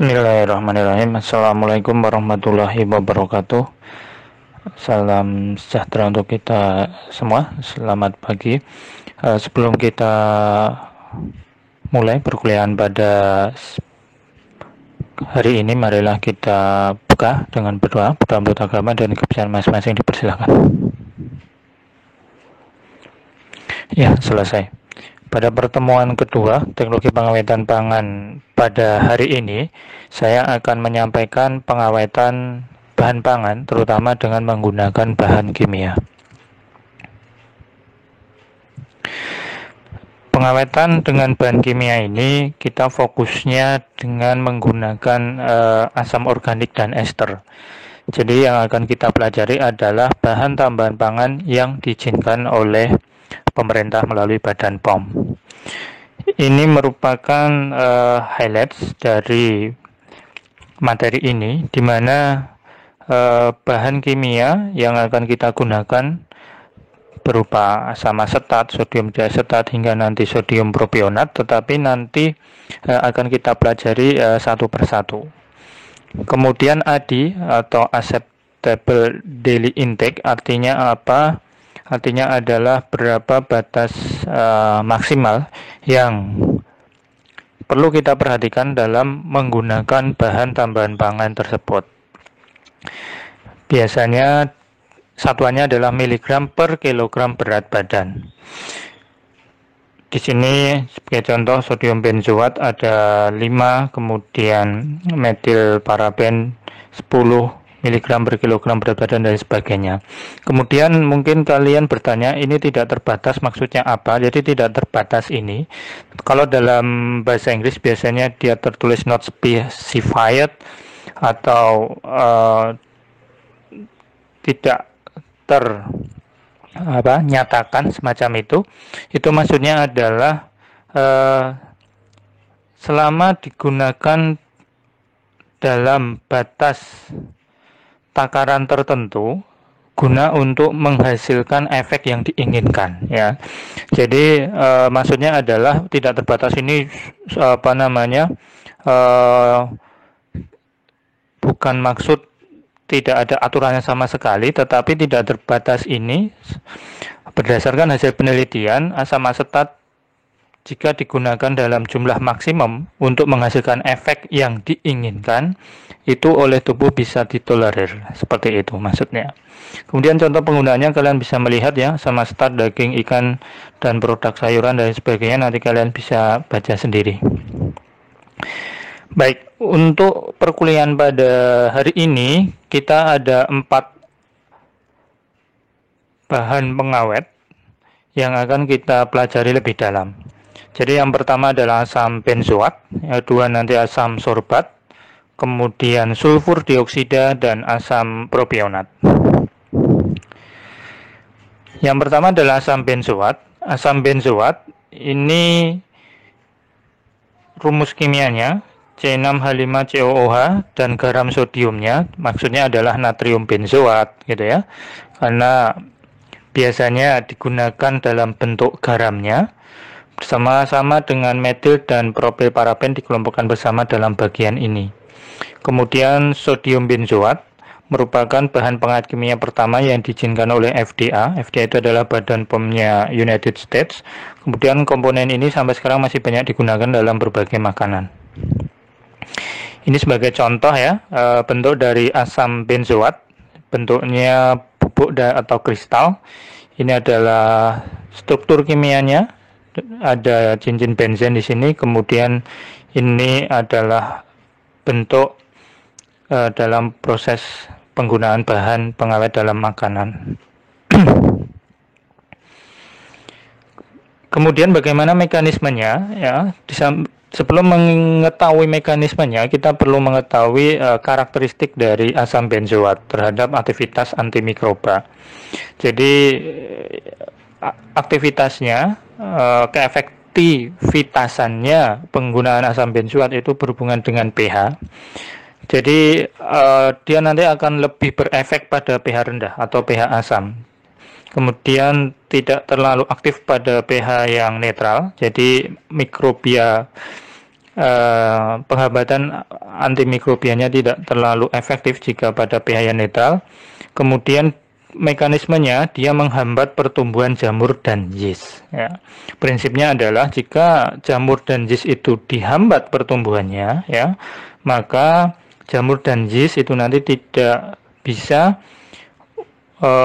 Bismillahirrahmanirrahim. Assalamualaikum warahmatullahi wabarakatuh. Salam sejahtera untuk kita semua. Selamat pagi. Sebelum kita mulai perkuliahan pada hari ini, marilah kita buka dengan berdoa menurut agama dan kepercayaan masing-masing. Dipersilakan. Ya, selesai. Pada pertemuan kedua teknologi pengawetan pangan pada hari ini, saya akan menyampaikan pengawetan bahan pangan terutama dengan menggunakan bahan kimia. Pengawetan dengan bahan kimia ini kita fokusnya dengan menggunakan asam organik dan ester. Jadi yang akan kita pelajari adalah bahan tambahan pangan yang diizinkan oleh pemerintah melalui Badan POM. Ini merupakan highlights dari materi ini, di mana bahan kimia yang akan kita gunakan berupa asam asetat, sodium diasetat, hingga nanti sodium propionat, tetapi nanti akan kita pelajari satu persatu. Kemudian ADI atau acceptable daily intake artinya apa? Artinya adalah berapa batas maksimal yang perlu kita perhatikan dalam menggunakan bahan tambahan pangan tersebut. Biasanya satuannya adalah miligram per kilogram berat badan. Di sini sebagai contoh sodium benzoat ada 5, kemudian metil paraben 10 mg per kilogram berat badan dan sebagainya. Kemudian mungkin kalian bertanya, ini tidak terbatas maksudnya apa? Jadi tidak terbatas ini, kalau dalam bahasa Inggris biasanya dia tertulis not specified atau tidak nyatakan semacam itu maksudnya adalah selama digunakan dalam batas takaran tertentu guna untuk menghasilkan efek yang diinginkan, ya. Jadi maksudnya adalah tidak terbatas ini bukan maksud tidak ada aturannya sama sekali, tetapi tidak terbatas ini berdasarkan hasil penelitian asam asetat jika digunakan dalam jumlah maksimum untuk menghasilkan efek yang diinginkan, itu oleh tubuh bisa ditolerir. Seperti itu maksudnya. Kemudian contoh penggunaannya kalian bisa melihat ya, sama asetat daging, ikan, dan produk sayuran dan sebagainya. Nanti kalian bisa baca sendiri. Baik, untuk perkuliahan pada hari ini kita ada 4 bahan pengawet yang akan kita pelajari lebih dalam. Jadi yang pertama adalah asam benzoat, yang kedua nanti asam sorbat, kemudian sulfur dioksida dan asam propionat. Yang pertama adalah asam benzoat. Asam benzoat ini rumus kimianya C6H5COOH dan garam sodiumnya maksudnya adalah natrium benzoat gitu ya. Karena biasanya digunakan dalam bentuk garamnya bersama-sama dengan metil dan propil paraben dikelompokkan bersama dalam bagian ini. Kemudian sodium benzoat merupakan bahan pengawet kimia pertama yang diizinkan oleh FDA. FDA itu adalah Badan POM-nya United States. Kemudian komponen ini sampai sekarang masih banyak digunakan dalam berbagai makanan. Ini sebagai contoh ya, bentuk dari asam benzoat, bentuknya bubuk atau kristal. Ini adalah struktur kimianya, ada cincin benzen di sini. Kemudian ini adalah bentuk dalam proses penggunaan bahan pengawet dalam makanan. Kemudian bagaimana mekanismenya ya? Sebelum mengetahui mekanismenya, kita perlu mengetahui karakteristik dari asam benzoat terhadap aktivitas antimikroba. Jadi aktivitasnya, keefektivitasannya penggunaan asam benzoat itu berhubungan dengan pH. Jadi dia nanti akan lebih berefek pada pH rendah atau pH asam. Kemudian tidak terlalu aktif pada pH yang netral. Jadi mikrobia penghambatan antimikrobianya tidak terlalu efektif jika pada pH yang netral. Kemudian mekanismenya dia menghambat pertumbuhan jamur dan yeast. Ya. Prinsipnya adalah jika jamur dan yeast itu dihambat pertumbuhannya, ya, maka jamur dan yeast itu nanti tidak bisa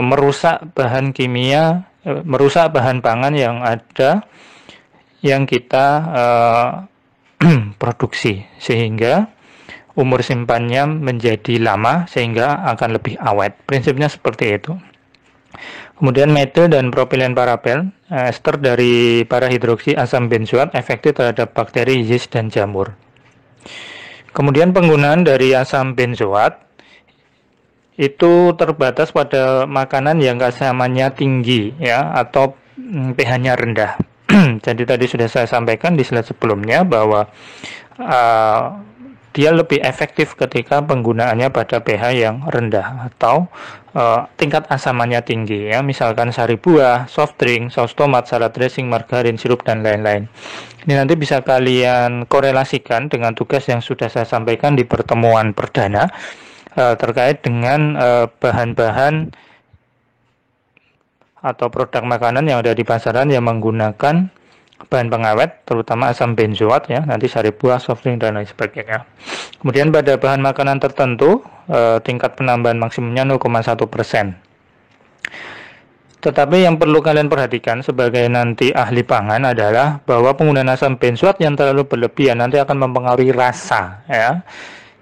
merusak bahan kimia, merusak bahan pangan yang ada yang kita produksi, sehingga umur simpannya menjadi lama sehingga akan lebih awet. Prinsipnya seperti itu. Kemudian metil dan propilen parabel, ester dari para hidroksi asam benzoat efektif terhadap bakteri, yeast, dan jamur. Kemudian penggunaan dari asam benzoat itu terbatas pada makanan yang keasamannya tinggi, ya, atau pH-nya rendah. Jadi tadi sudah saya sampaikan di slide sebelumnya bahwa dia lebih efektif ketika penggunaannya pada pH yang rendah atau tingkat asamannya tinggi, ya, misalkan sari buah, soft drink, saus tomat, salad dressing, margarin, sirup, dan lain-lain. Ini nanti bisa kalian korelasikan dengan tugas yang sudah saya sampaikan di pertemuan perdana terkait dengan bahan-bahan atau produk makanan yang ada di pasaran yang menggunakan bahan pengawet, terutama asam benzoat, ya, nanti sari buah, soft drink, dan lain sebagainya. Kemudian pada bahan makanan tertentu, tingkat penambahan maksimumnya 0,1%. Tetapi yang perlu kalian perhatikan sebagai nanti ahli pangan adalah bahwa penggunaan asam benzoat yang terlalu berlebihan nanti akan mempengaruhi rasa, ya.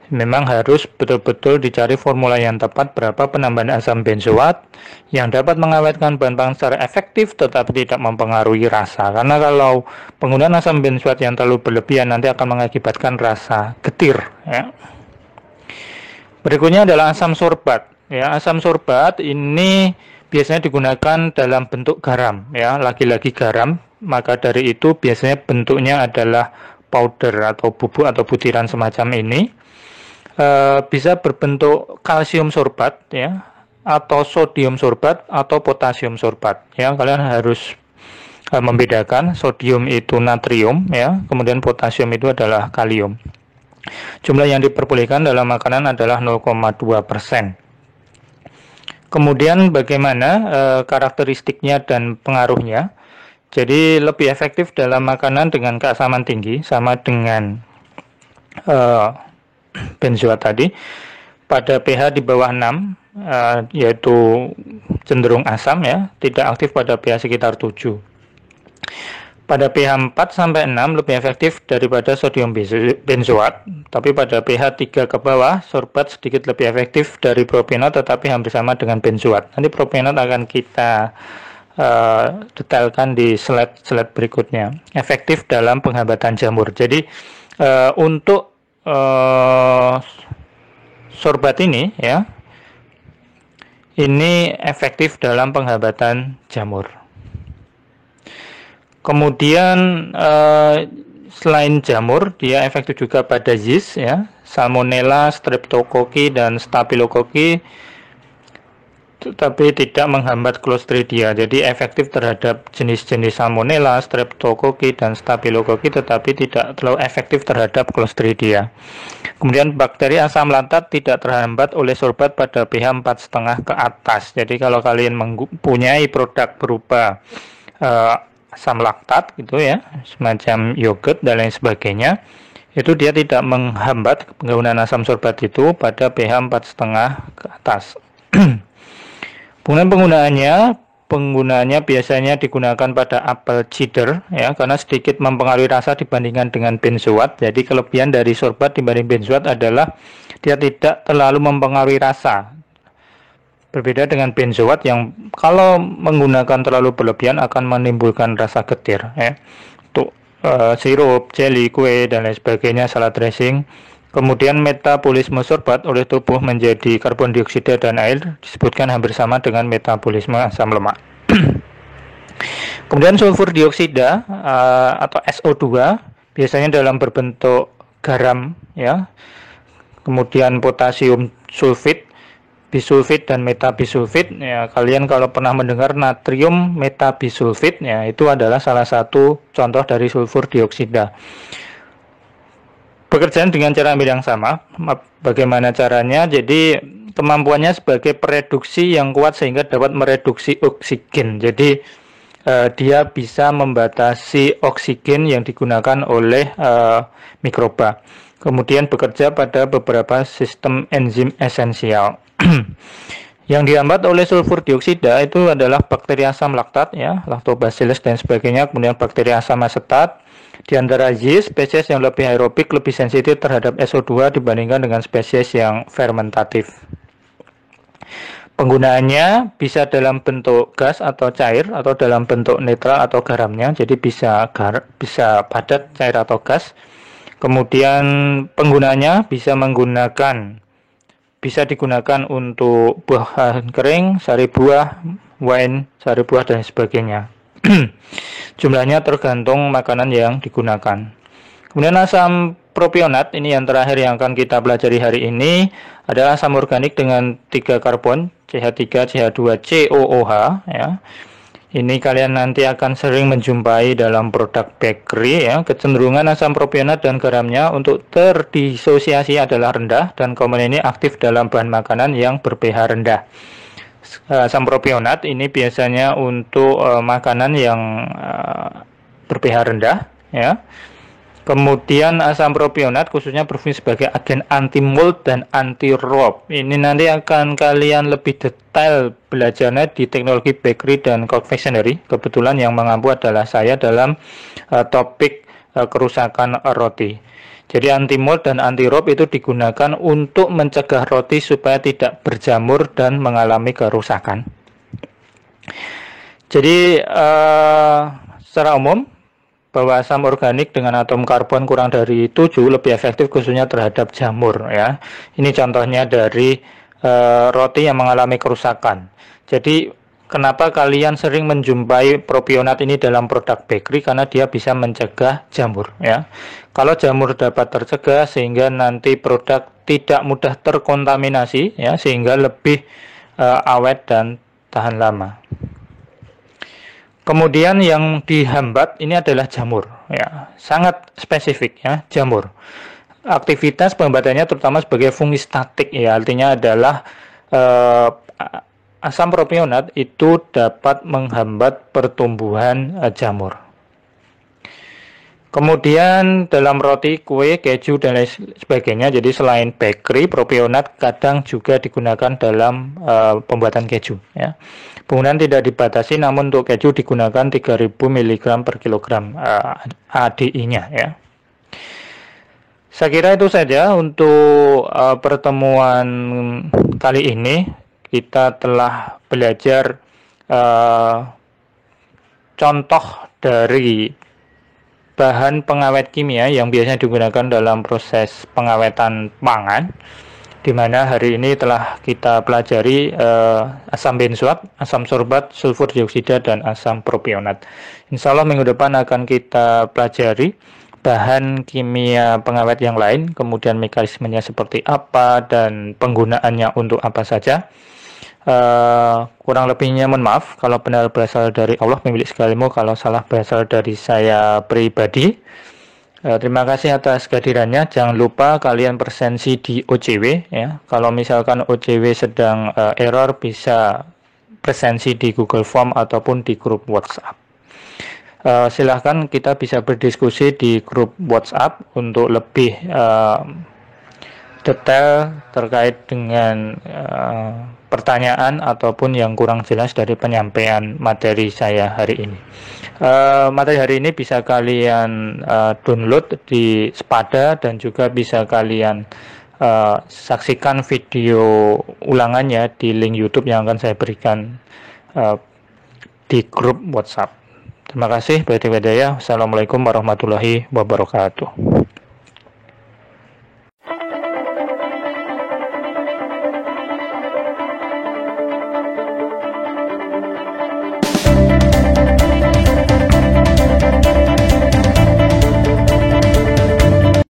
Memang harus betul-betul dicari formula yang tepat berapa penambahan asam benzoat yang dapat mengawetkan bahan pangan secara efektif tetapi tidak mempengaruhi rasa. Karena kalau penggunaan asam benzoat yang terlalu berlebihan nanti akan mengakibatkan rasa getir, ya. Berikutnya adalah asam sorbat. Ya, asam sorbat ini biasanya digunakan dalam bentuk garam, ya, lagi-lagi garam. Maka dari itu biasanya bentuknya adalah powder atau bubuk atau butiran semacam ini. Bisa berbentuk kalsium sorbat, ya, atau sodium sorbat atau potasium sorbat, ya. Kalian harus membedakan. Sodium itu natrium, ya, kemudian potasium itu adalah kalium. Jumlah yang diperbolehkan dalam makanan adalah 0,2%. Kemudian bagaimana karakteristiknya dan pengaruhnya? Jadi lebih efektif dalam makanan dengan keasaman tinggi sama dengan benzoat tadi pada pH di bawah 6, yaitu cenderung asam, ya, tidak aktif pada pH sekitar 7. Pada pH 4 sampai 6 lebih efektif daripada sodium benzoat, tapi pada pH 3 ke bawah sorbat sedikit lebih efektif dari propionat tetapi hampir sama dengan benzoat. Nanti propionat akan kita detailkan di slide berikutnya. Efektif dalam penghambatan jamur. Jadi untuk sorbat ini, ya, ini efektif dalam penghambatan jamur. Kemudian selain jamur, dia efektif juga pada yeast, ya, Salmonella, Streptococcus, dan Staphylococcus, tetapi tidak menghambat Clostridia. Jadi efektif terhadap jenis-jenis Salmonella, Streptococcus, dan Staphylococcus, tetapi tidak terlalu efektif terhadap Clostridia. Kemudian bakteri asam laktat tidak terhambat oleh sorbat pada pH 4,5 ke atas. Jadi kalau kalian mempunyai produk berupa asam laktat gitu, ya, semacam yogurt dan lain sebagainya, itu dia tidak menghambat penggunaan asam sorbat itu pada pH 4,5 ke atas. Kemudian penggunaannya biasanya digunakan pada apel cider, ya, karena sedikit mempengaruhi rasa dibandingkan dengan benzoat. Jadi kelebihan dari sorbat dibanding benzoat adalah dia tidak terlalu mempengaruhi rasa. Berbeda dengan benzoat yang kalau menggunakan terlalu berlebihan akan menimbulkan rasa getir, ya. Untuk sirup, jelly, kue, dan lain sebagainya, salad dressing. Kemudian metabolisme sorbat oleh tubuh menjadi karbon dioksida dan air disebutkan hampir sama dengan metabolisme asam lemak. Kemudian sulfur dioksida atau SO2 biasanya dalam berbentuk garam, ya. Kemudian potasium sulfit, bisulfit, dan metabisulfit, ya. Kalian kalau pernah mendengar natrium metabisulfit, ya, itu adalah salah satu contoh dari sulfur dioksida. Pekerjaan dengan cara ambil yang sama. Bagaimana caranya? Jadi kemampuannya sebagai pereduksi yang kuat sehingga dapat mereduksi oksigen. Jadi dia bisa membatasi oksigen yang digunakan oleh mikroba. Kemudian bekerja pada beberapa sistem enzim esensial. Yang dihambat oleh sulfur dioksida itu adalah bakteri asam laktat, ya, lactobacillus dan sebagainya, kemudian bakteri asam asetat. Di antara yeast, spesies yang lebih aerobik lebih sensitif terhadap SO2 dibandingkan dengan spesies yang fermentatif. Penggunaannya bisa dalam bentuk gas atau cair atau dalam bentuk netral atau garamnya, jadi bisa padat, cair atau gas. Kemudian penggunaannya bisa digunakan untuk buah kering, sari buah, wine, sari buah dan sebagainya. Jumlahnya tergantung makanan yang digunakan. Kemudian asam propionat, ini yang terakhir yang akan kita pelajari hari ini, adalah asam organik dengan 3 karbon, CH3, CH2, COOH, ya. Ini kalian nanti akan sering menjumpai dalam produk bakery, ya. Kecenderungan asam propionat dan garamnya untuk terdisosiasi adalah rendah, dan komponen ini aktif dalam bahan makanan yang ber-pH rendah. Asam propionat ini biasanya untuk makanan yang ber-pH rendah, ya. Kemudian asam propionat khususnya berfungsi sebagai agen anti-mold dan anti-rot. Ini nanti akan kalian lebih detail belajarnya di teknologi bakery dan confectionery. Kebetulan yang mengampu adalah saya dalam topik kerusakan roti. Jadi anti-mold dan anti-rot itu digunakan untuk mencegah roti supaya tidak berjamur dan mengalami kerusakan. Jadi secara umum bahwa asam organik dengan atom karbon kurang dari 7 lebih efektif khususnya terhadap jamur, ya. Ini contohnya dari roti yang mengalami kerusakan. Jadi kenapa kalian sering menjumpai propionat ini dalam produk bakery, karena dia bisa mencegah jamur, ya. Kalau jamur dapat tercegah sehingga nanti produk tidak mudah terkontaminasi, ya, sehingga lebih awet dan tahan lama. Kemudian yang dihambat ini adalah jamur, ya, sangat spesifik, ya, jamur. Aktivitas pembatannya terutama sebagai fungsi statik, ya, artinya adalah asam propionat itu dapat menghambat pertumbuhan jamur. Kemudian dalam roti, kue, keju dan lain sebagainya, jadi selain bakery, propionat kadang juga digunakan dalam pembuatan keju, ya. Penggunaan tidak dibatasi, namun untuk keju digunakan 3000 mg per kilogram ADI-nya, ya. Saya kira itu saja untuk pertemuan kali ini. Kita telah belajar contoh dari bahan pengawet kimia yang biasanya digunakan dalam proses pengawetan pangan, di mana hari ini telah kita pelajari asam benzoat, asam sorbat, sulfur dioksida, dan asam propionat. Insya Allah minggu depan akan kita pelajari bahan kimia pengawet yang lain, kemudian mekanismenya seperti apa dan penggunaannya untuk apa saja. Kurang lebihnya mohon maaf kalau benar berasal dari Allah pemilik segala ilmu, kalau salah berasal dari saya pribadi. Terima kasih atas kehadirannya. Jangan lupa kalian presensi di OCW, ya. Kalau misalkan OCW sedang error, bisa presensi di Google Form ataupun di grup WhatsApp. Silahkan kita bisa berdiskusi di grup WhatsApp untuk lebih detail terkait dengan pertanyaan ataupun yang kurang jelas dari penyampaian materi saya hari ini. Materi hari ini bisa kalian download di Spada dan juga bisa kalian saksikan video ulangannya di link YouTube yang akan saya berikan di grup WhatsApp. Terima kasih. Assalamualaikum warahmatullahi wabarakatuh.